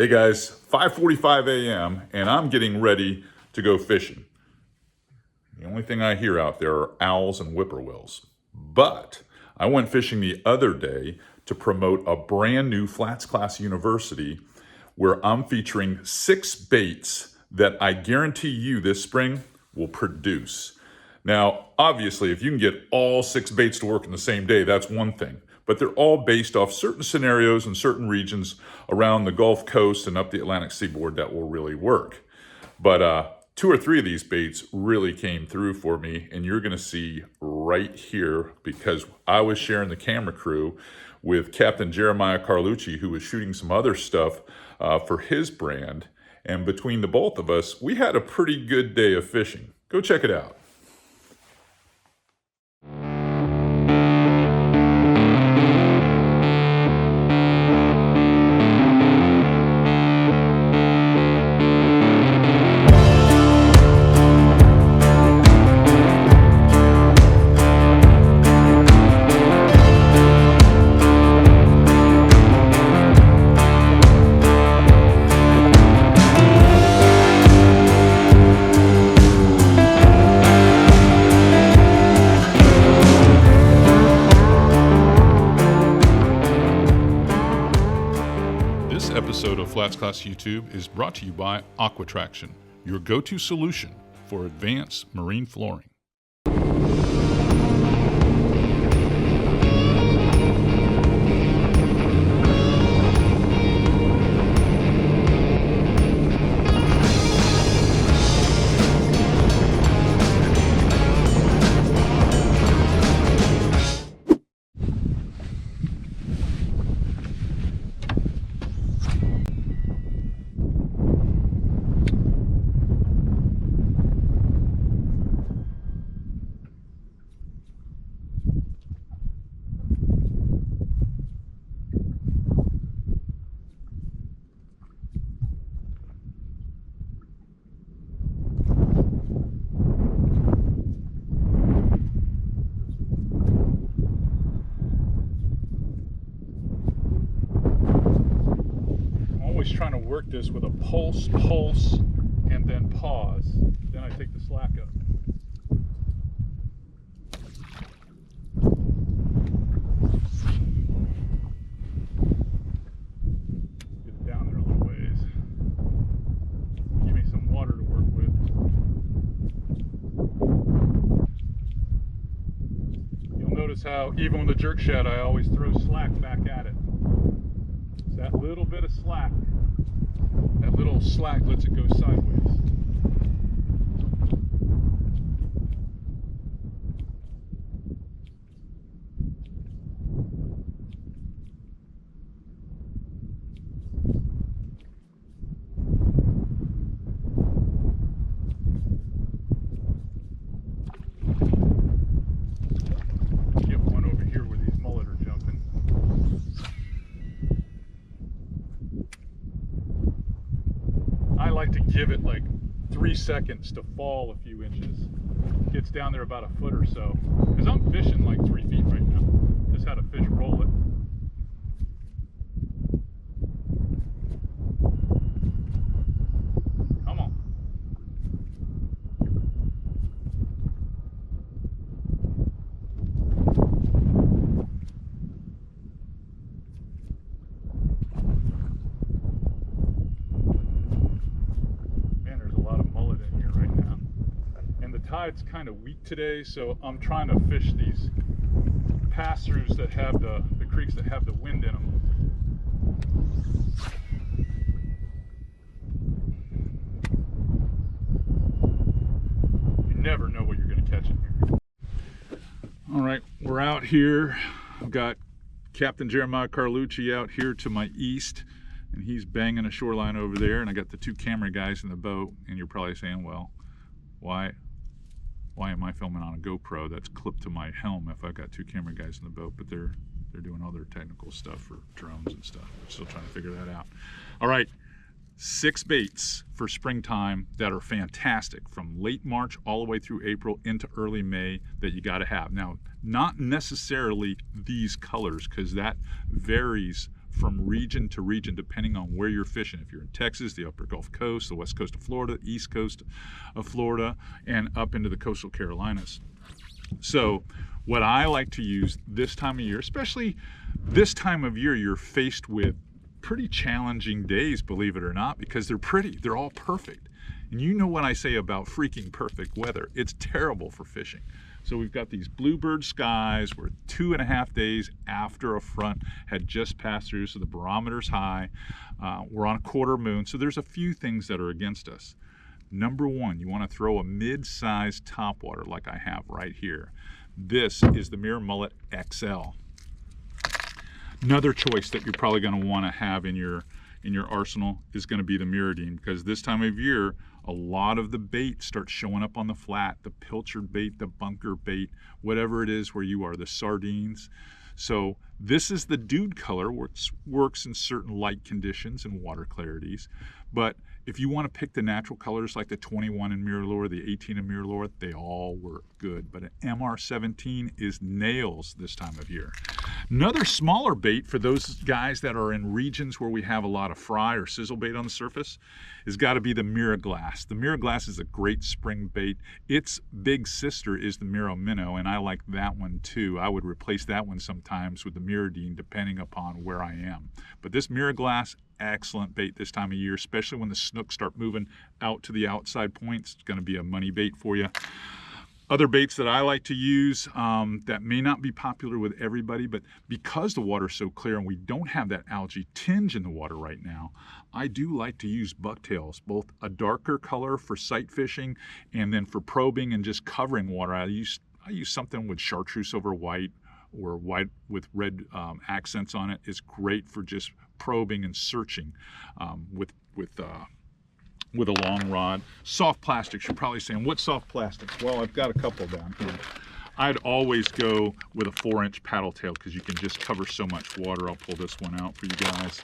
Hey guys, 5:45 a.m. and I'm getting ready to go fishing. The only thing I hear out there are owls and whippoorwills. But I went fishing the other day to promote a brand new Flats Class University where I'm featuring 6 baits that I guarantee you this spring will produce. Now, obviously, if you can get all 6 baits to work in the same day, that's one thing. But they're all based off certain scenarios in certain regions around the Gulf Coast and up the Atlantic seaboard that will really work. But 2 or 3 of these baits really came through for me, and you're going to see right here because I was sharing the camera crew with Captain Jeremiah Carlucci, who was shooting some other stuff for his brand. And between the both of us, we had a pretty good day of fishing. Go check it out. This episode of Flats Class YouTube is brought to you by Aquatraction, your go-to solution for advanced marine flooring. Trying to work this with a pulse, and then pause. Then I take the slack up. Get it down there a little ways. Give me some water to work with. You'll notice how even with the jerk shad, I always throw slack back at it. It's that little bit of slack. That little slack lets it go sideways. Get one over here where these mullet are jumping. I like to give it like 3 seconds to fall a few inches. Gets down there about a foot or so. Because I'm fishing like 3 feet right now. Just had a fish roll it. Come on. Tide's kind of weak today, so I'm trying to fish these pass-throughs that have the creeks that have the wind in them. You never know what you're going to catch in here. All right, we're out here. I've got Captain Jeremiah Carlucci out here to my east, and he's banging a shoreline over there, and I got the 2 camera guys in the boat, and you're probably saying, well, why am I filming on a GoPro that's clipped to my helm if I've got 2 camera guys in the boat? But they're doing other technical stuff for drones and stuff. We're still trying to figure that out. All right, 6 baits for springtime that are fantastic from late March all the way through April into early May that you got to have. Now, not necessarily these colors because that varies from region to region depending on where you're fishing. If you're in Texas, the upper Gulf Coast, the west coast of Florida, east coast of Florida, and up into the coastal Carolinas. So what I like to use this time of year, especially this time of year, you're faced with pretty challenging days, believe it or not, because they're pretty, they're all perfect. And you know what I say about freaking perfect weather. It's terrible for fishing. So we've got these bluebird skies. We're 2.5 days after a front had just passed through, so the barometer's high. We're on a quarter moon, so there's a few things that are against us. Number one, you want to throw a mid-sized topwater like I have right here. This is the Mirror Mullet XL. Another choice that you're probably going to want to have in your arsenal is going to be the Mirrodine, because this time of year a lot of the bait starts showing up on the flat, the pilchard bait, the bunker bait, whatever it is where you are, the sardines. So this is the dude color, which works in certain light conditions and water clarities. But if you want to pick the natural colors like the 21 in mirror lure, the 18 in mirror lure, they all work good. But an MR17 is nails this time of year. Another smaller bait for those guys that are in regions where we have a lot of fry or sizzle bait on the surface has got to be the Mirror Glass. The Mirror Glass is a great spring bait. Its big sister is the Mirror Minnow, and I like that one too. I would replace that one sometimes with the Mirrodine depending upon where I am. But this Mirror Glass, excellent bait this time of year, especially when the snooks start moving out to the outside points. It's going to be a money bait for you. Other baits that I like to use that may not be popular with everybody, but because the water's so clear and we don't have that algae tinge in the water right now, I do like to use bucktails, both a darker color for sight fishing and then for probing and just covering water. I use something with chartreuse over white or white with red accents on it. It's great for just probing and searching with a long rod. Soft plastics, you're probably saying, what soft plastics? Well, I've got a couple down here. I'd always go with a 4-inch paddle tail because you can just cover so much water. I'll pull this one out for you guys.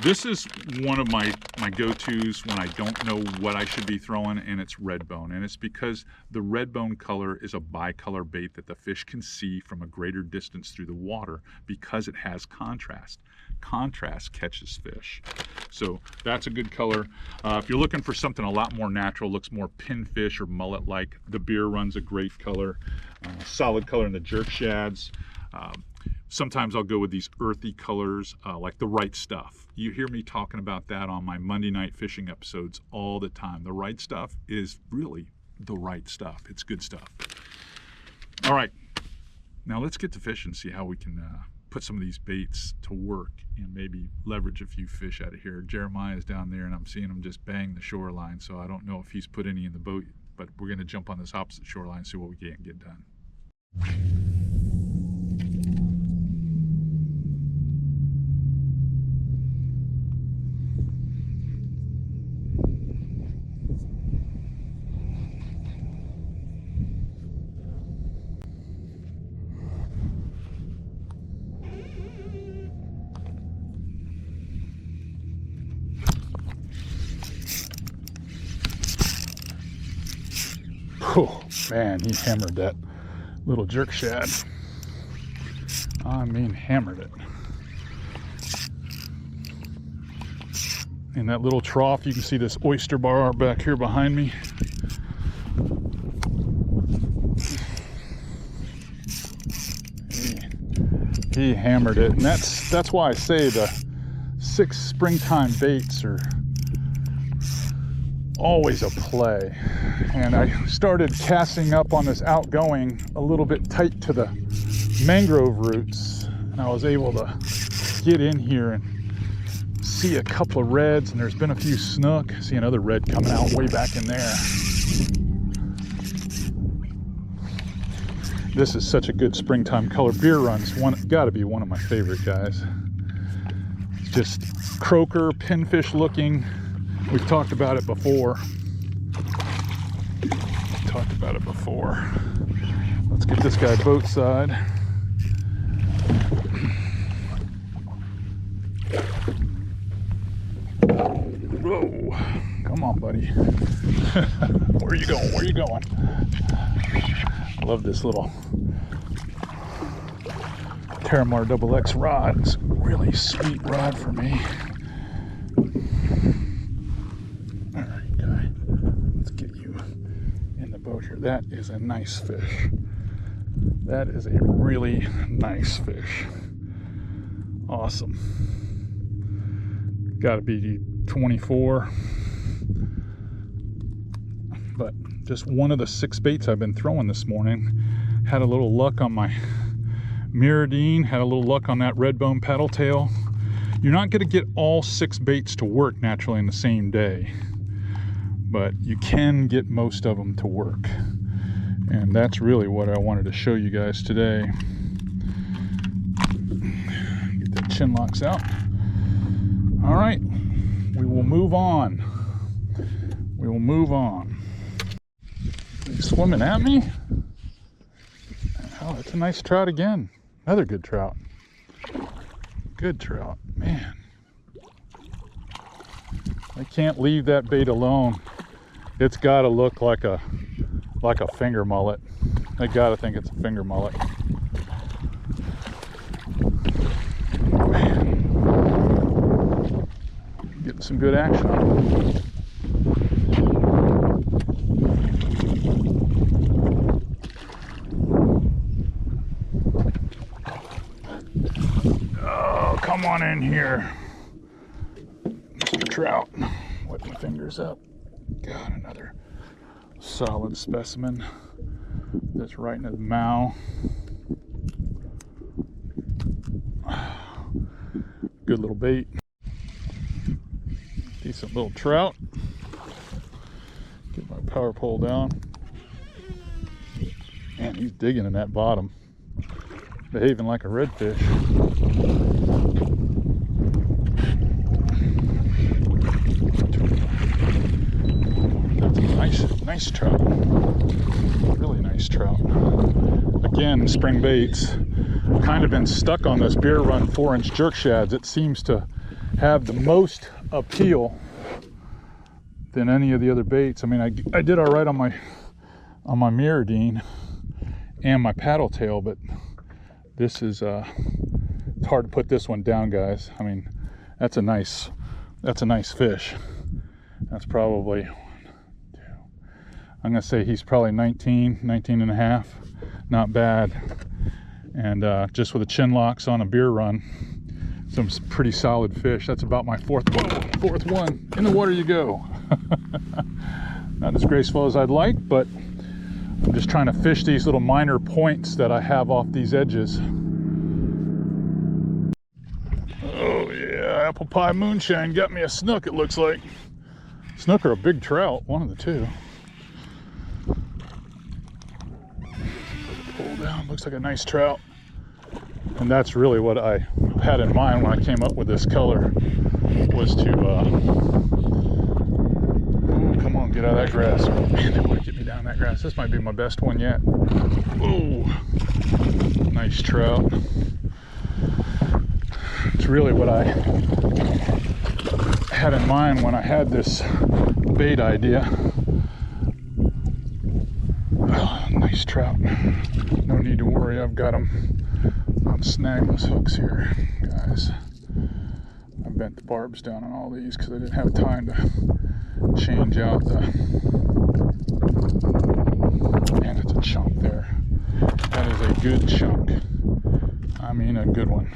This is one of my go-tos when I don't know what I should be throwing, and it's red bone. And it's because the red bone color is a bicolor bait that the fish can see from a greater distance through the water because it has contrast. Contrast catches fish. So that's a good color. If you're looking for something a lot more natural, looks more pinfish or mullet-like, the Beer Run's a great color. Solid color in the jerk shads. Sometimes I'll go with these earthy colors like the Right Stuff. You hear me talking about that on my Monday night fishing episodes all the time. The Right Stuff is really the right stuff. It's good stuff. All right, now let's get to fishing and see how we can put some of these baits to work and maybe leverage a few fish out of here. Jeremiah's down there and I'm seeing him just bang the shoreline, so I don't know if he's put any in the boat, but we're going to jump on this opposite shoreline and see what we can get done. Oh man, he hammered that little jerk shad. I mean, hammered it. In that little trough, you can see this oyster bar back here behind me. He hammered it, and that's why I say the 6 springtime baits are always a play. And I started casting up on this outgoing a little bit tight to the mangrove roots, and I was able to get in here and see a couple of reds, and there's been a few snook. See another red coming out way back in there. This is such a good springtime color. Beer Run's got to be one of my favorite guys. It's just croaker, pinfish looking. We've talked about it before. Let's get this guy boat side. Whoa, come on, buddy. Where are you going? Where are you going? I love this little Terramar XX rod. It's a really sweet rod for me. All right, guy, let's get you in the boat here. That is a nice fish. That is a really nice fish. Awesome. Got to be 24. But just one of the 6 baits I've been throwing this morning. Had a little luck on my Mirrodine, had a little luck on that redbone paddle tail. You're not going to get all 6 baits to work naturally in the same day, but you can get most of them to work. And that's really what I wanted to show you guys today. Get the chin locks out. All right, we will move on. We will move on. Are you swimming at me? Oh, that's a nice trout again. Another good trout. Good trout, man. I can't leave that bait alone. It's got to look like a finger mullet. I got to think it's a finger mullet. Man. Getting some good action on it. Come on in here, Mr. Trout. Wipe my fingers up. God, another solid specimen that's right in his mouth. Good little bait. Decent little trout. Get my power pole down. Man, he's digging in that bottom. Behaving like a redfish. Nice trout. Really nice trout. Again, spring baits. Kind of been stuck on this beer run 4-inch jerk shads. It seems to have the most appeal than any of the other baits. I mean, I did all right on my Mirrodine and my paddle tail, but this is it's hard to put this one down, guys. I mean, that's a nice fish. That's probably, I'm gonna say he's probably 19 and a half. Not bad. And just with the chin locks on a beer run, some pretty solid fish. That's about my fourth one. In the water you go. Not as graceful as I'd like, but I'm just trying to fish these little minor points that I have off these edges. Oh yeah, apple pie moonshine got me a snook, it looks like. Snook or a big trout, one of the two. Pull down, looks like a nice trout. And that's really what I had in mind when I came up with this color, was to, come on, get out of that grass. Man, they want to get me down that grass. This might be my best one yet. Oh, nice trout. It's really what I had in mind when I had this bait idea. Oh, nice trout. No need to worry, I've got them on snagless hooks here, guys. I bent the barbs down on all these because I didn't have time to change out the... Man, it's a chunk there. That is a good chunk. I mean, a good one.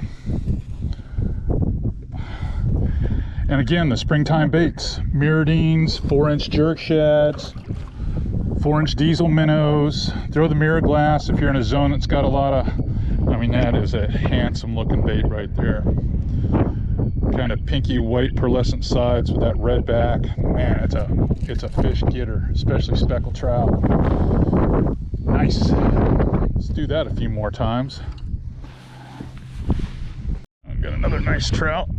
And again, the springtime baits. Mirrodines, 4-inch jerk shads, 4-inch diesel minnows. Throw the mirror glass if you're in a zone that's got a lot of... I mean, that is a handsome looking bait right there. Kind of pinky white pearlescent sides with that red back. Man, it's a fish getter, especially speckled trout. Nice. Let's do that a few more times. I've got another nice trout.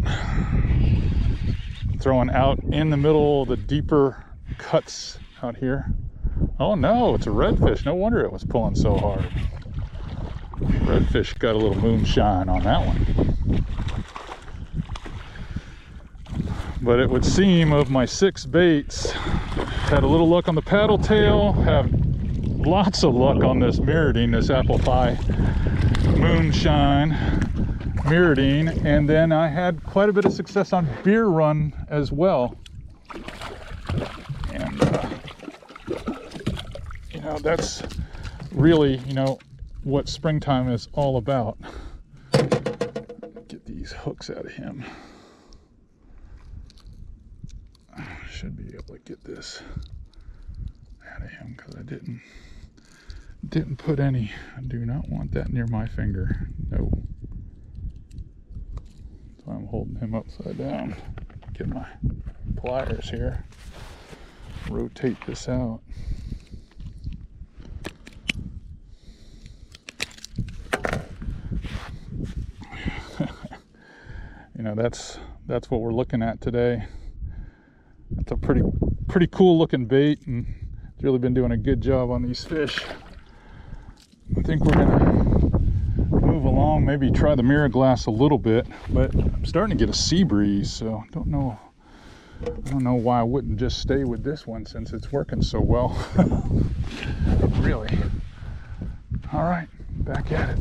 Throwing out in the middle of the deeper cuts out here. Oh no, it's a redfish. No wonder it was pulling so hard. Redfish got a little moonshine on that one. But it would seem of my 6 baits, had a little luck on the paddle tail, have lots of luck on this Mirrodine, this apple pie moonshine, miridine, and then I had quite a bit of success on beer run as well. And you know, that's really, you know, what springtime is all about. Get these hooks out of him. Should be able to get this out of him because I didn't put any. I do not want that near my finger. No. So I'm holding him upside down. Get my pliers here. Rotate this out. You know, that's what we're looking at today. That's a pretty cool looking bait, and it's really been doing a good job on these fish. I think we're gonna move along, maybe try the mirror glass a little bit, but I'm starting to get a sea breeze, so I don't know why I wouldn't just stay with this one since it's working so well. Really. All right, back at it.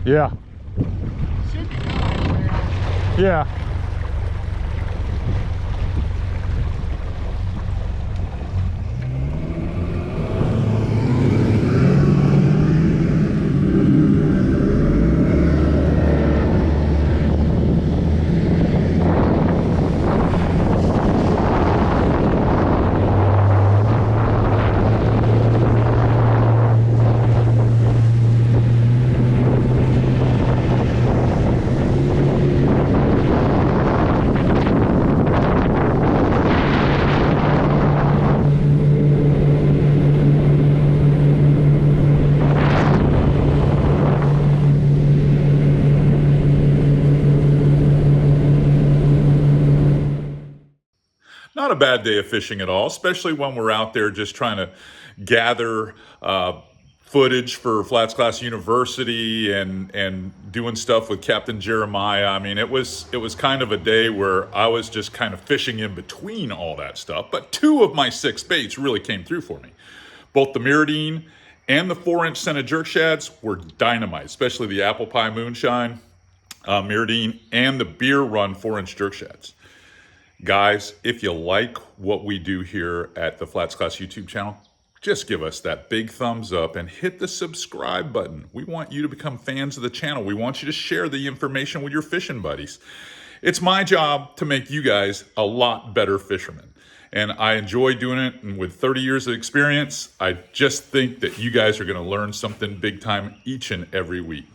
Yeah. Yeah. Not a bad day of fishing at all, especially when we're out there just trying to gather footage for Flats Class University and doing stuff with Captain Jeremiah. I mean, it was kind of a day where I was just kind of fishing in between all that stuff. But 2 of my 6 baits really came through for me. Both the miridine and the 4-inch scented jerk shads were dynamite, especially the apple pie moonshine, miridine, and the beer run 4-inch jerk shads. Guys, if you like what we do here at the Flats Class YouTube channel, just give us that big thumbs up and hit the subscribe button. We want you to become fans of the channel. We want you to share the information with your fishing buddies. It's my job to make you guys a lot better fishermen. And I enjoy doing it. And with 30 years of experience, I just think that you guys are going to learn something big time each and every week.